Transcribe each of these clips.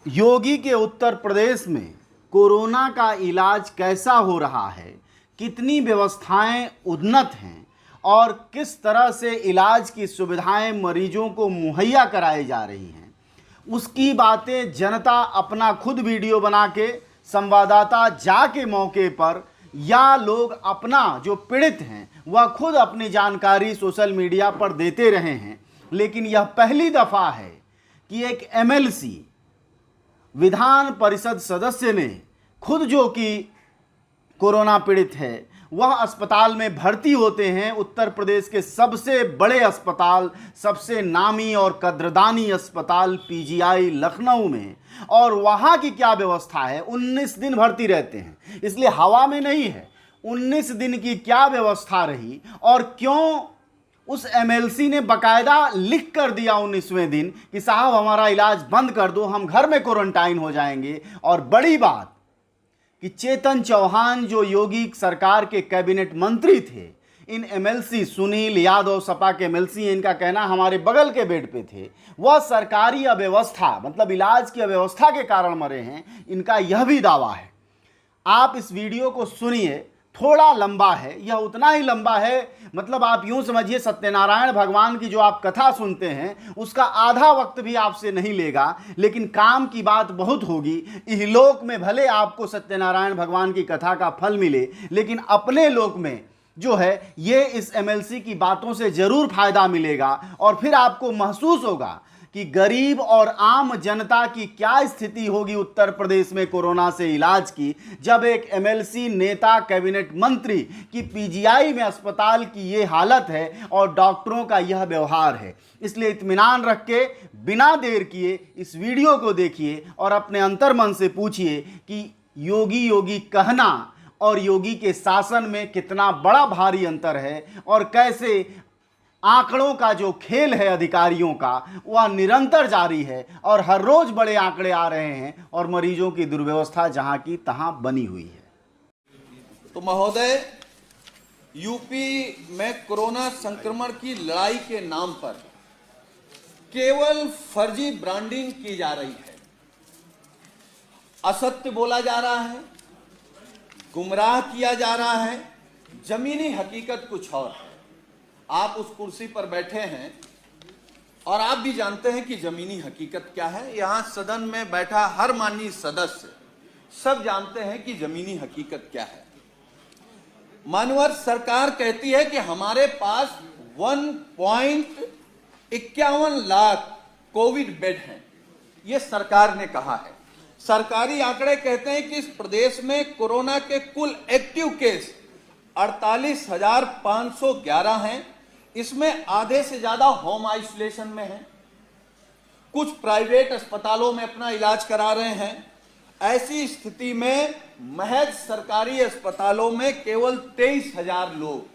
योगी के उत्तर प्रदेश में कोरोना का इलाज कैसा हो रहा है, कितनी व्यवस्थाएं उन्नत हैं और किस तरह से इलाज की सुविधाएं मरीजों को मुहैया कराई जा रही हैं, उसकी बातें जनता अपना खुद वीडियो बना के संवाददाता जाके मौके पर या लोग अपना जो पीड़ित हैं वह खुद अपनी जानकारी सोशल मीडिया पर देते रहे हैं। लेकिन यह पहली दफ़ा है कि एक एमएलसी विधान परिषद सदस्य ने खुद, जो कि कोरोना पीड़ित है, वह अस्पताल में भर्ती होते हैं। उत्तर प्रदेश के सबसे बड़े अस्पताल, सबसे नामी और कद्रदानी अस्पताल पीजीआई लखनऊ में, और वहाँ की क्या व्यवस्था है। 19 दिन भर्ती रहते हैं, इसलिए हवा में नहीं है। 19 दिन की क्या व्यवस्था रही और क्यों उस एमएलसी ने बकायदा लिख कर दिया 19वें दिन कि साहब हमारा इलाज बंद कर दो, हम घर में क्वारंटाइन हो जाएंगे। और बड़ी बात कि चेतन चौहान जो योगी सरकार के कैबिनेट मंत्री थे, इन एमएलसी सुनील यादव सपा के एमएलसी, इनका कहना हमारे बगल के बेड पे थे, वह सरकारी अव्यवस्था मतलब इलाज की अव्यवस्था के कारण मरे हैं, इनका यह भी दावा है। आप इस वीडियो को सुनिए, थोड़ा लंबा है, यह उतना ही लंबा है मतलब आप यूं समझिए सत्यनारायण भगवान की जो आप कथा सुनते हैं उसका आधा वक्त भी आपसे नहीं लेगा, लेकिन काम की बात बहुत होगी। इहलोक में भले आपको सत्यनारायण भगवान की कथा का फल मिले, लेकिन अपने लोक में जो है ये इस एमएलसी की बातों से जरूर फायदा मिलेगा और फिर आपको महसूस होगा कि गरीब और आम जनता की क्या स्थिति होगी उत्तर प्रदेश में कोरोना से इलाज की, जब एक एमएलसी नेता कैबिनेट मंत्री की पीजीआई में अस्पताल की ये हालत है और डॉक्टरों का यह व्यवहार है। इसलिए इत्मीनान रख के बिना देर किए इस वीडियो को देखिए और अपने अंतर्मन से पूछिए कि योगी योगी कहना और योगी के शासन में कितना बड़ा भारी अंतर है और कैसे आंकड़ों का जो खेल है अधिकारियों का वह निरंतर जारी है और हर रोज बड़े आंकड़े आ रहे हैं और मरीजों की दुर्व्यवस्था जहां की तहां बनी हुई है। तो महोदय, यूपी में कोरोना संक्रमण की लड़ाई के नाम पर केवल फर्जी ब्रांडिंग की जा रही है, असत्य बोला जा रहा है, गुमराह किया जा रहा है, जमीनी हकीकत कुछ और है। आप उस कुर्सी पर बैठे हैं और आप भी जानते हैं कि जमीनी हकीकत क्या है। यहां सदन में बैठा हर माननीय सदस्य सब जानते हैं कि जमीनी हकीकत क्या है। मानवर सरकार कहती है कि हमारे पास 1.51 लाख कोविड बेड हैं, यह सरकार ने कहा है। सरकारी आंकड़े कहते हैं कि इस प्रदेश में कोरोना के कुल एक्टिव केस 48,511 हैं। इसमें आधे से ज्यादा होम आइसोलेशन में हैं, कुछ प्राइवेट अस्पतालों में अपना इलाज करा रहे हैं। ऐसी स्थिति में महज सरकारी अस्पतालों में केवल 23,000 लोग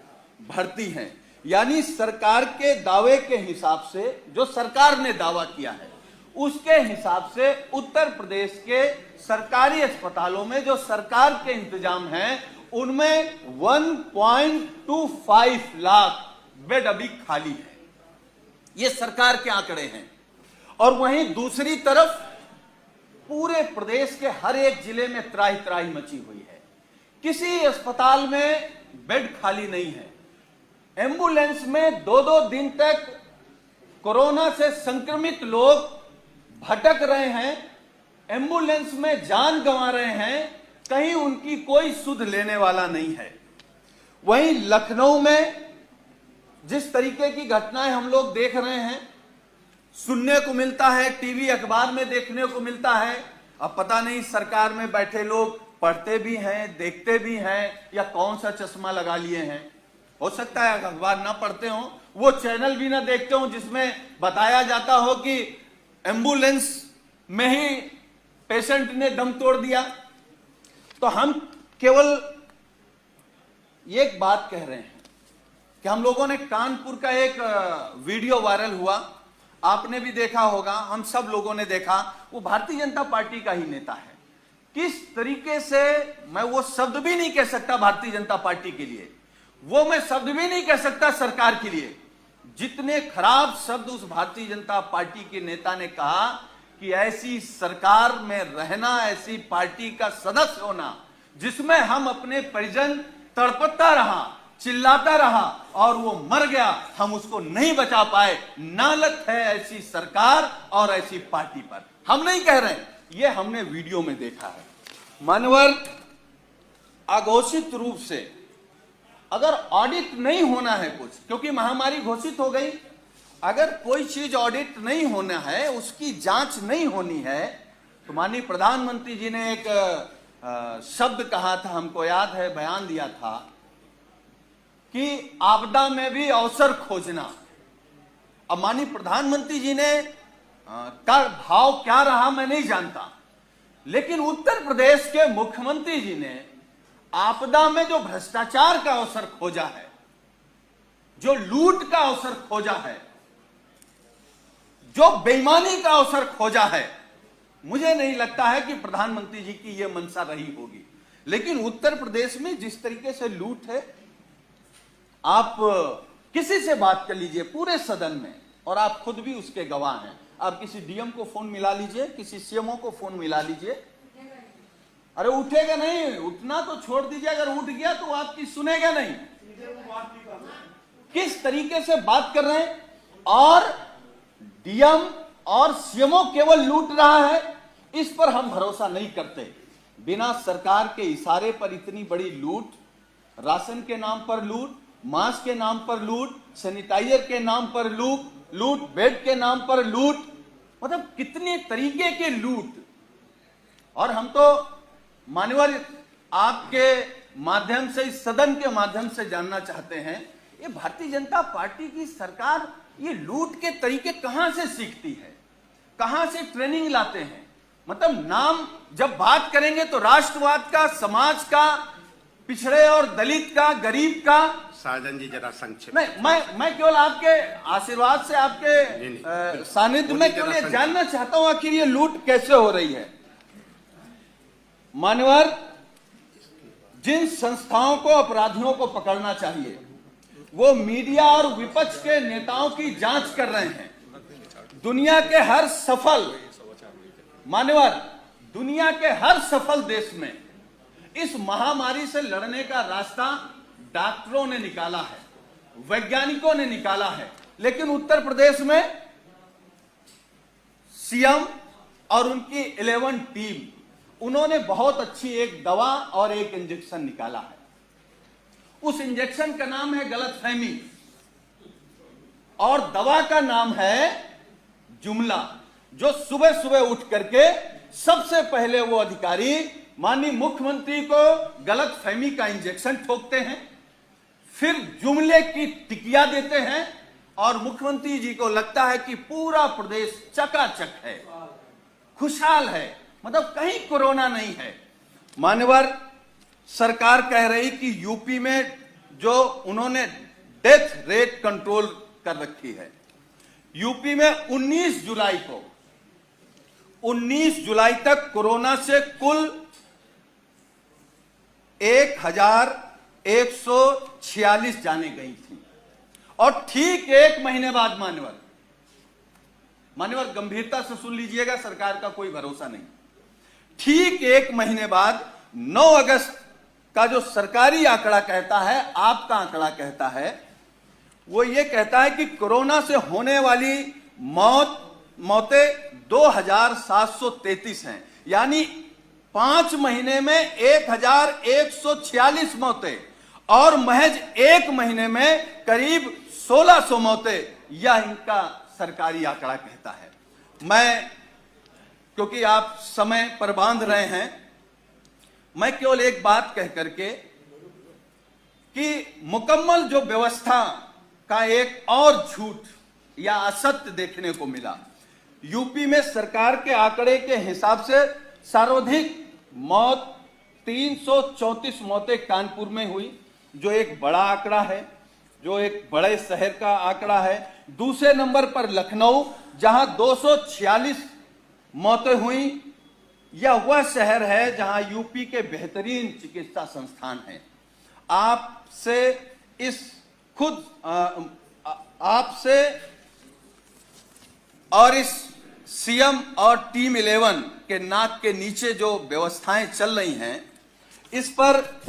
भर्ती हैं। यानी सरकार के दावे के हिसाब से, जो सरकार ने दावा किया है उसके हिसाब से उत्तर प्रदेश के सरकारी अस्पतालों में जो सरकार के इंतजाम हैं उनमें 1.25 लाख बेड अभी खाली है। ये सरकार के आंकड़े हैं। और वहीं दूसरी तरफ पूरे प्रदेश के हर एक जिले में त्राही त्राही मची हुई है। किसी अस्पताल में बेड खाली नहीं है। एम्बुलेंस में 2-2 दिन तक कोरोना से संक्रमित लोग भटक रहे हैं, एम्बुलेंस में जान गंवा रहे हैं, कहीं उनकी कोई सुध लेने वाला नहीं है। वहीं लखनऊ में जिस तरीके की घटनाएं हम लोग देख रहे हैं, सुनने को मिलता है, टीवी अखबार में देखने को मिलता है। अब पता नहीं सरकार में बैठे लोग पढ़ते भी हैं, देखते भी हैं, या कौन सा चश्मा लगा लिए हैं। हो सकता है अखबार ना पढ़ते हो, वो चैनल भी ना देखते हो जिसमें बताया जाता हो कि एम्बुलेंस में ही पेशेंट ने दम तोड़ दिया। तो हम केवल एक बात कह रहे हैं कि हम लोगों ने कानपुर का एक वीडियो वायरल हुआ, आपने भी देखा होगा, हम सब लोगों ने देखा। वो भारतीय जनता पार्टी का ही नेता है। किस तरीके से, मैं वो शब्द भी नहीं कह सकता भारतीय जनता पार्टी के लिए, वो मैं शब्द भी नहीं कह सकता सरकार के लिए, जितने खराब शब्द उस भारतीय जनता पार्टी के नेता ने कहा कि ऐसी सरकार में रहना, ऐसी पार्टी का सदस्य होना जिसमें हम अपने परिजन तड़पता रहा, चिल्लाता रहा और वो मर गया, हम उसको नहीं बचा पाए। नालत है ऐसी सरकार और ऐसी पार्टी पर। हम नहीं कह रहे, ये हमने वीडियो में देखा है। मान्यवर, अघोषित रूप से अगर ऑडिट नहीं होना है कुछ, क्योंकि महामारी घोषित हो गई, अगर कोई चीज ऑडिट नहीं होना है, उसकी जांच नहीं होनी है, तो माननीय प्रधानमंत्री जी ने एक शब्द कहा था, हमको याद है, बयान दिया था कि आपदा में भी अवसर खोजना। अब माननीय प्रधानमंत्री जी ने का भाव क्या रहा मैं नहीं जानता, लेकिन उत्तर प्रदेश के मुख्यमंत्री जी ने आपदा में जो भ्रष्टाचार का अवसर खोजा है, जो लूट का अवसर खोजा है, जो बेईमानी का अवसर खोजा है, मुझे नहीं लगता है कि प्रधानमंत्री जी की यह मंशा रही होगी। लेकिन उत्तर प्रदेश में जिस तरीके से लूट है, आप किसी से बात कर लीजिए पूरे सदन में, और आप खुद भी उसके गवाह हैं। आप किसी डीएम को फोन मिला लीजिए, किसी सीएमओ को फोन मिला लीजिए, अरे उठेगा नहीं, उठना तो छोड़ दीजिए, अगर उठ गया तो आपकी सुनेगा नहीं। किस तरीके से बात कर रहे हैं, और डीएम और सीएमओ केवल लूट रहा है, इस पर हम भरोसा नहीं करते। बिना सरकार के इशारे पर इतनी बड़ी लूट, राशन के नाम पर लूट, मास्क के नाम पर लूट, सैनिटाइजर के नाम पर लूट, बेड के नाम पर लूट, मतलब कितने तरीके के लूट। और हम तो मान्यवर आपके माध्यम से, इस सदन के माध्यम से जानना चाहते हैं, ये भारतीय जनता पार्टी की सरकार ये लूट के तरीके कहां से सीखती है, कहां से ट्रेनिंग लाते हैं? मतलब नाम जब बात करेंगे तो राष्ट्रवाद का, समाज का, पिछड़े और दलित का, गरीब का। साजन जी जरा संक्षेप। मैं केवल आपके आशीर्वाद से, आपके सानिध्य में केवल ये जानना चाहता हूं आखिर ये लूट कैसे हो रही है। मान्यवर, जिन संस्थाओं को अपराधियों को पकड़ना चाहिए वो मीडिया और विपक्ष के नेताओं की जांच कर रहे हैं। दुनिया के हर सफल, मान्यवर, दुनिया के हर सफल देश में इस महामारी से लड़ने का रास्ता डॉक्टरों ने निकाला है, वैज्ञानिकों ने निकाला है। लेकिन उत्तर प्रदेश में सीएम और उनकी 11 टीम, उन्होंने बहुत अच्छी एक दवा और एक इंजेक्शन निकाला है। उस इंजेक्शन का नाम है गलतफहमी और दवा का नाम है जुमला, जो सुबह सुबह उठ करके सबसे पहले वो अधिकारी माननीय मुख्यमंत्री को गलतफहमी का इंजेक्शन ठोकते हैं, फिर जुमले की टिकिया देते हैं, और मुख्यमंत्री जी को लगता है कि पूरा प्रदेश चकाचक है, खुशहाल है, मतलब कहीं कोरोना नहीं है। मान्यवर, सरकार कह रही कि यूपी में जो उन्होंने डेथ रेट कंट्रोल कर रखी है, यूपी में 19 जुलाई तक कोरोना से कुल 1146 जाने गई थी। और ठीक एक महीने बाद, मान्यवर गंभीरता से सुन लीजिएगा, सरकार का कोई भरोसा नहीं, ठीक एक महीने बाद 9 अगस्त का जो सरकारी आंकड़ा कहता है, आपका आंकड़ा कहता है, वो ये कहता है कि कोरोना से होने वाली मौतें 2733 हैं, यानी 5 महीने में 1146 मौतें, और महज एक महीने में करीब 1600 मौतें, यह इनका सरकारी आंकड़ा कहता है। मैं, क्योंकि आप समय पर बांध रहे हैं, मैं केवल एक बात कह करके कि मुकम्मल जो व्यवस्था का एक और झूठ या असत्य देखने को मिला। यूपी में सरकार के आंकड़े के हिसाब से सर्वाधिक मौत 334 मौतें कानपुर में हुई, जो एक बड़ा आंकड़ा है, जो एक बड़े शहर का आंकड़ा है। दूसरे नंबर पर लखनऊ, जहां 246 मौतें हुई। यह वह शहर है जहां यूपी के बेहतरीन चिकित्सा संस्थान हैं। आपसे आपसे और इस सीएम और टीम 11 के नाक के नीचे जो व्यवस्थाएं चल रही हैं, इस पर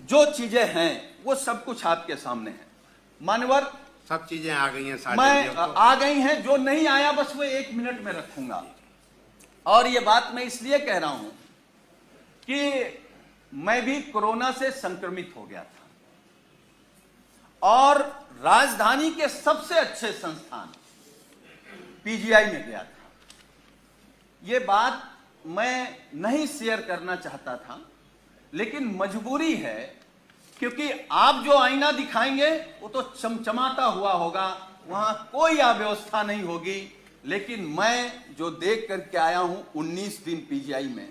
जो चीजें हैं वो सब कुछ आपके सामने है। मान्यवर, सब चीजें आ गई हैं साजन मैं जी अब तो। आ गई हैं, जो नहीं आया बस वो 1 मिनट में रखूंगा। और ये बात मैं इसलिए कह रहा हूं कि मैं भी कोरोना से संक्रमित हो गया था और राजधानी के सबसे अच्छे संस्थान पीजीआई में गया था। ये बात मैं नहीं शेयर करना चाहता था, लेकिन मजबूरी है, क्योंकि आप जो आईना दिखाएंगे वो तो चमचमाता हुआ होगा, वहां कोई अव्यवस्था नहीं होगी। लेकिन मैं जो देख करके आया हूं 19 दिन पीजीआई में,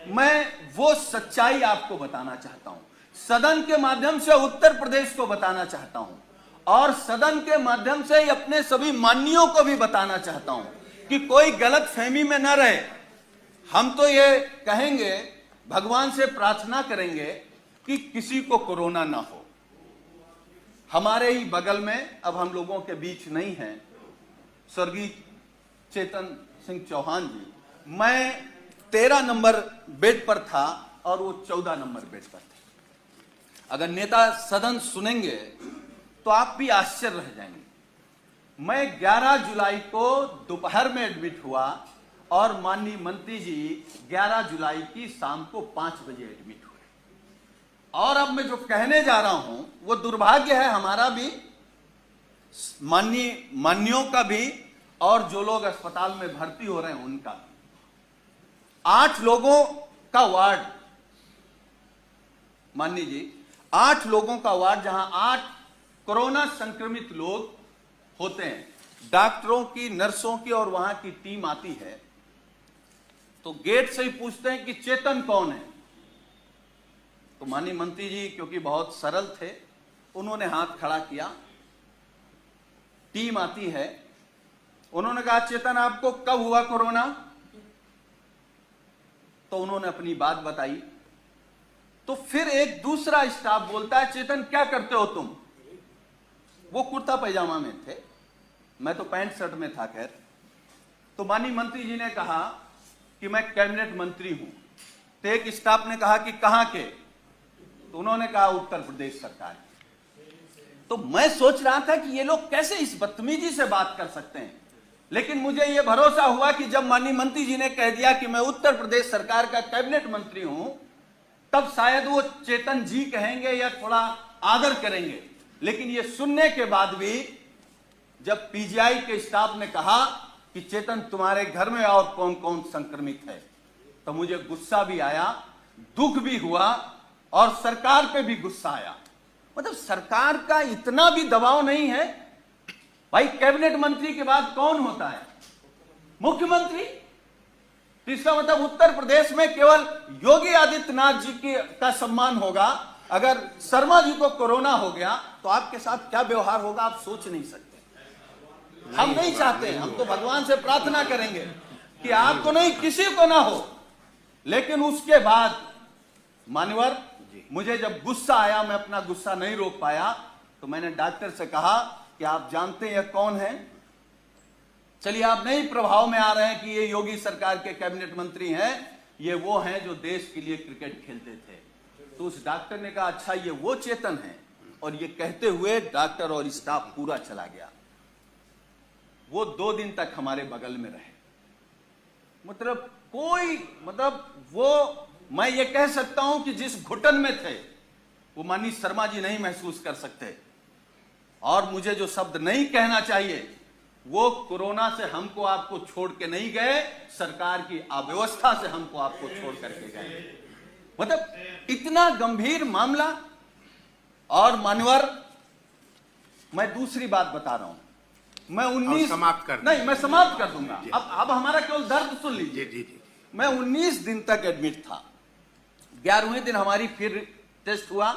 मैं वो सच्चाई आपको बताना चाहता हूं, सदन के माध्यम से उत्तर प्रदेश को बताना चाहता हूं और सदन के माध्यम से अपने सभी माननीयों को भी बताना चाहता हूं कि कोई गलत फहमी में न रहे। हम तो ये कहेंगे, भगवान से प्रार्थना करेंगे कि किसी को कोरोना ना हो। हमारे ही बगल में, अब हम लोगों के बीच नहीं है, स्वर्गीय चेतन सिंह चौहान जी, मैं 13 नंबर बेड पर था और वो 14 नंबर बेड पर थे। अगर नेता सदन सुनेंगे तो आप भी आश्चर्य रह जाएंगे। मैं 11 जुलाई को दोपहर में एडमिट हुआ और माननीय मंत्री जी 11 जुलाई की शाम को 5 बजे एडमिट हुए। और अब मैं जो कहने जा रहा हूं वो दुर्भाग्य है हमारा भी, माननीयों का भी, और जो लोग अस्पताल में भर्ती हो रहे हैं उनका भी। 8 लोगों का वार्ड, माननीय जी, 8 लोगों का वार्ड, जहां 8 कोरोना संक्रमित लोग होते हैं। डॉक्टरों की, नर्सों की और वहां की टीम आती है तो गेट से ही पूछते हैं कि चेतन कौन है। तो माननीय मंत्री जी क्योंकि बहुत सरल थे, उन्होंने हाथ खड़ा किया। टीम आती है, उन्होंने कहा चेतन आपको कब हुआ कोरोना? तो उन्होंने अपनी बात बताई। तो फिर एक दूसरा स्टाफ बोलता है चेतन क्या करते हो तुम? वो कुर्ता पैजामा में थे, मैं तो पैंट शर्ट में था। खैर, तो माननीय मंत्री जी ने कहा कि मैं कैबिनेट मंत्री हूं। तो एक स्टाफ ने कहा कि कहां के? तो उन्होंने कहा उत्तर प्रदेश सरकार। तो मैं सोच रहा था कि ये लोग कैसे इस बदतमीजी से बात कर सकते हैं, लेकिन मुझे यह भरोसा हुआ कि जब माननीय मंत्री जी ने कह दिया कि मैं उत्तर प्रदेश सरकार का कैबिनेट मंत्री हूं, तब शायद वो चेतन जी कहेंगे या थोड़ा आदर करेंगे। लेकिन ये सुनने के बाद भी जब पीजीआई के स्टाफ ने कहा कि चेतन तुम्हारे घर में और कौन कौन संक्रमित है, तो मुझे गुस्सा भी आया, दुख भी हुआ और सरकार पे भी गुस्सा आया। मतलब सरकार का इतना भी दबाव नहीं है भाई। कैबिनेट मंत्री के बाद कौन होता है? मुख्यमंत्री। तो इसका मतलब उत्तर प्रदेश में केवल योगी आदित्यनाथ जी का सम्मान होगा। अगर शर्मा जी को कोरोना हो गया तो आपके साथ क्या व्यवहार होगा आप सोच नहीं सकते। हम नहीं चाहते, हम तो भगवान से प्रार्थना करेंगे कि आपको नहीं, किसी को ना हो। लेकिन उसके बाद मान्यवर, मुझे जब गुस्सा आया, मैं अपना गुस्सा नहीं रोक पाया, तो मैंने डॉक्टर से कहा कि आप जानते हैं कौन है? चलिए आप नहीं प्रभाव में आ रहे हैं कि ये योगी सरकार के कैबिनेट मंत्री हैं, ये वो हैं जो देश के लिए क्रिकेट खेलते थे। तो उस डॉक्टर ने कहा अच्छा ये वो चेतन है, और ये कहते हुए डॉक्टर और स्टाफ पूरा चला गया। वो 2 दिन तक हमारे बगल में रहे। मतलब वो, मैं ये कह सकता हूं कि जिस घुटन में थे वो माननीय शर्मा जी नहीं महसूस कर सकते। और मुझे जो शब्द नहीं कहना चाहिए, वो कोरोना से हमको आपको छोड़ के नहीं गए, सरकार की अव्यवस्था से हमको आपको छोड़ करके गए। मतलब इतना गंभीर मामला। और मान्यवर, मैं दूसरी बात बता रहा हूं, मैं 19 समाप्त कर नहीं, मैं समाप्त कर दूंगा। अब हमारा केवल दर्द सुन लीजिए। जी। मैं 19 दिन तक एडमिट था। 11वें दिन हमारी फिर टेस्ट हुआ,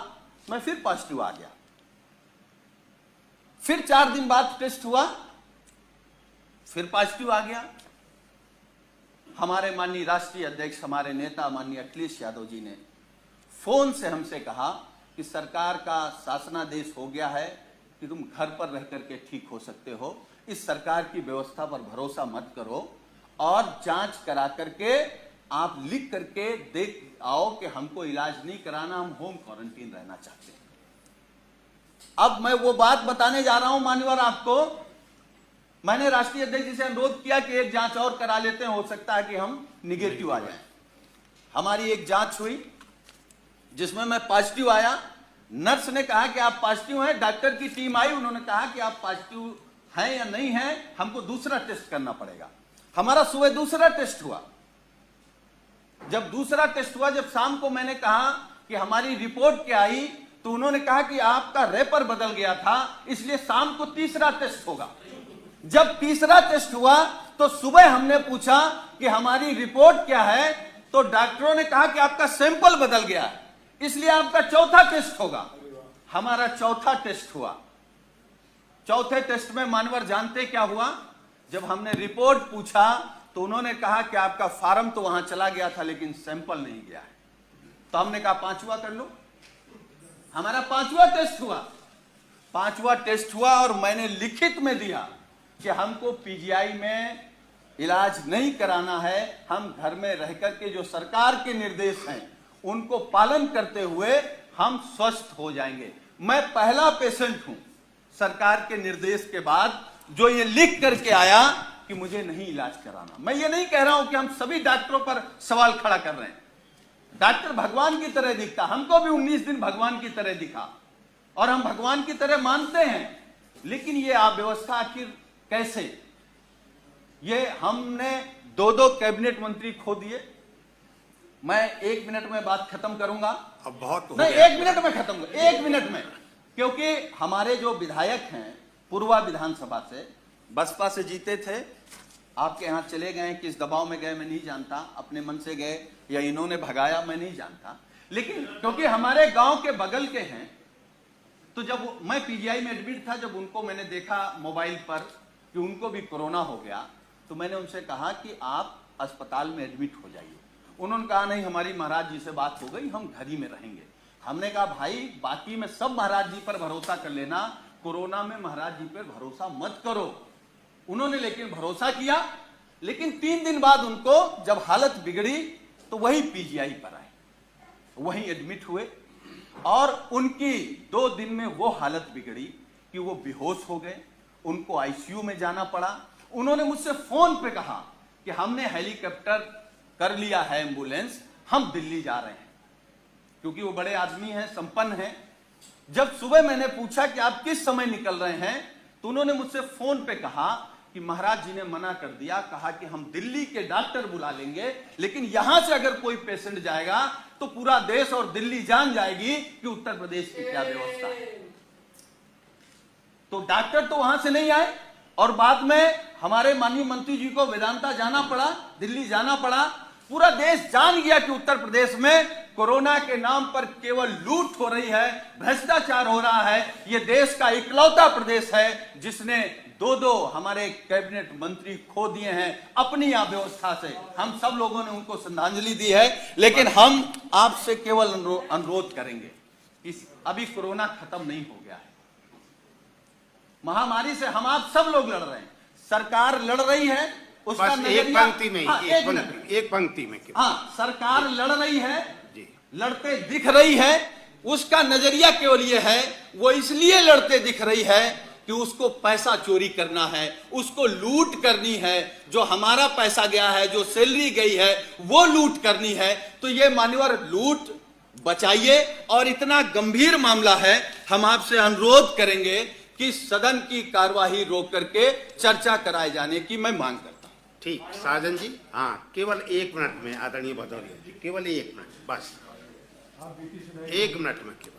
मैं फिर पॉजिटिव आ गया। फिर 4 दिन बाद टेस्ट हुआ, फिर पॉजिटिव आ गया। हमारे माननीय राष्ट्रीय अध्यक्ष, हमारे नेता माननीय अखिलेश यादव जी ने फोन से हमसे कहा कि सरकार का शासनादेश हो गया है कि तुम घर पर रह करके ठीक हो सकते हो, इस सरकार की व्यवस्था पर भरोसा मत करो। और जांच करा करके आप लिख करके देख आओ कि हमको इलाज नहीं कराना, हम होम क्वारंटीन रहना चाहते हैं। अब मैं वो बात बताने जा रहा हूं मान्यवर आपको। मैंने राष्ट्रीय अध्यक्ष जी से अनुरोध किया कि एक जांच और करा लेते हैं, हो सकता है कि हम निगेटिव आ जाएं। हमारी एक जांच हुई जिसमें मैं पॉजिटिव आया। नर्स ने कहा कि आप पॉजिटिव हैं। डॉक्टर की टीम आई, उन्होंने कहा कि आप पॉजिटिव हैं या नहीं हैं, हमको दूसरा टेस्ट करना पड़ेगा। हमारा सुबह दूसरा टेस्ट हुआ। जब दूसरा टेस्ट हुआ, जब शाम को मैंने कहा कि हमारी रिपोर्ट क्या आई, तो उन्होंने कहा कि आपका रेपर बदल गया था, इसलिए शाम को तीसरा टेस्ट होगा। जब तीसरा टेस्ट हुआ तो सुबह हमने पूछा कि हमारी रिपोर्ट क्या है, तो डॉक्टरों ने कहा कि आपका सैंपल बदल गया है, इसलिए आपका चौथा टेस्ट होगा। हमारा चौथा टेस्ट हुआ। चौथे टेस्ट में मानवर जानते क्या हुआ? जब हमने रिपोर्ट पूछा तो उन्होंने कहा कि आपका फार्म तो वहां चला गया था लेकिन सैंपल नहीं गया है। तो हमने कहा पांचवा कर लो। हमारा पांचवा टेस्ट हुआ। पांचवा टेस्ट हुआ और मैंने लिखित में दिया कि हमको पीजीआई में इलाज नहीं कराना है, हम घर में रहकर के जो सरकार के निर्देश हैं उनको पालन करते हुए हम स्वस्थ हो जाएंगे। मैं पहला पेशेंट हूं सरकार के निर्देश के बाद जो ये लिख करके आया कि मुझे नहीं इलाज कराना। मैं ये नहीं कह रहा हूं कि हम सभी डॉक्टरों पर सवाल खड़ा कर रहे हैं। डॉक्टर भगवान की तरह दिखता, हमको भी 19 दिन भगवान की तरह दिखा और हम भगवान की तरह मानते हैं, लेकिन ये अव्यवस्था आखिर कैसे? ये हमने दो कैबिनेट मंत्री खो दिए। मैं 1 मिनट में बात खत्म करूंगा। अब बहुत नहीं, 1 मिनट में खत्म, 1 मिनट में, क्योंकि हमारे जो विधायक हैं पूर्वा विधानसभा से, बसपा से जीते थे, आपके यहां चले गए, किस दबाव में गए मैं नहीं जानता, अपने मन से गए या इन्होंने भगाया मैं नहीं जानता, लेकिन क्योंकि हमारे गांव के बगल के हैं, तो जब मैं पीजीआई में एडमिट था, जब उनको मैंने देखा मोबाइल पर कि उनको भी कोरोना हो गया, तो मैंने उनसे कहा कि आप अस्पताल में एडमिट हो जाइए। उन्होंने कहा नहीं, हमारी महाराज जी से बात हो गई, हम घर ही में रहेंगे। हमने कहा भाई, बाकी में सब महाराज जी पर भरोसा कर लेना, कोरोना में महाराज जी पर भरोसा मत करो। उन्होंने लेकिन भरोसा किया, लेकिन 3 दिन बाद उनको जब हालत बिगड़ी तो वही पीजीआई पर आए, वहीं एडमिट हुए और उनकी 2 दिन में वो हालत बिगड़ी कि वो बेहोश हो गए, उनको आईसीयू में जाना पड़ा। उन्होंने मुझसे फोन पे कहा कि हमने हेलीकॉप्टर कर लिया है, एम्बुलेंस, हम दिल्ली जा रहे हैं, क्योंकि वो बड़े आदमी हैं, संपन्न हैं। जब सुबह मैंने पूछा कि आप किस समय निकल रहे हैं, तो उन्होंने मुझसे फोन पे कहा कि महाराज जी ने मना कर दिया, कहा कि हम दिल्ली के डॉक्टर बुला लेंगे, लेकिन यहां से अगर कोई पेशेंट जाएगा तो पूरा देश और दिल्ली जान जाएगी कि उत्तर प्रदेश की क्या व्यवस्था है। तो डॉक्टर तो वहां से नहीं आए और बाद में हमारे माननीय मंत्री जी को वेदांता जाना पड़ा, दिल्ली जाना पड़ा। पूरा देश जान गया कि उत्तर प्रदेश में कोरोना के नाम पर केवल लूट हो रही है, भ्रष्टाचार हो रहा है। यह देश का इकलौता प्रदेश है जिसने 2 हमारे कैबिनेट मंत्री खो दिए हैं अपनी अव्यवस्था से। हम सब लोगों ने उनको श्रद्धांजलि दी है, लेकिन हम आपसे केवल अनुरोध करेंगे कि अभी कोरोना खत्म नहीं हो गया है। महामारी से हम आप सब लोग लड़ रहे हैं, सरकार लड़ रही है, उसका बस एक पंक्ति में, एक पंक्ति में। हाँ, सरकार लड़ रही है, लड़ते दिख रही है, उसका नजरिया केवल ये है, वो इसलिए लड़ते दिख रही है कि उसको पैसा चोरी करना है, उसको लूट करनी है, जो हमारा पैसा गया है, जो सैलरी गई है वो लूट करनी है। तो ये मान्यवर लूट बचाइए, और इतना गंभीर मामला है, हम आपसे अनुरोध करेंगे कि सदन की कार्यवाही रोक करके चर्चा कराए जाने की मैं मांग करता हूं। ठीक, साजन जी, हाँ, केवल 1 मिनट में आदरणीय भदौरिया जी, केवल 1 मिनट, बस 1 मिनट में केवल।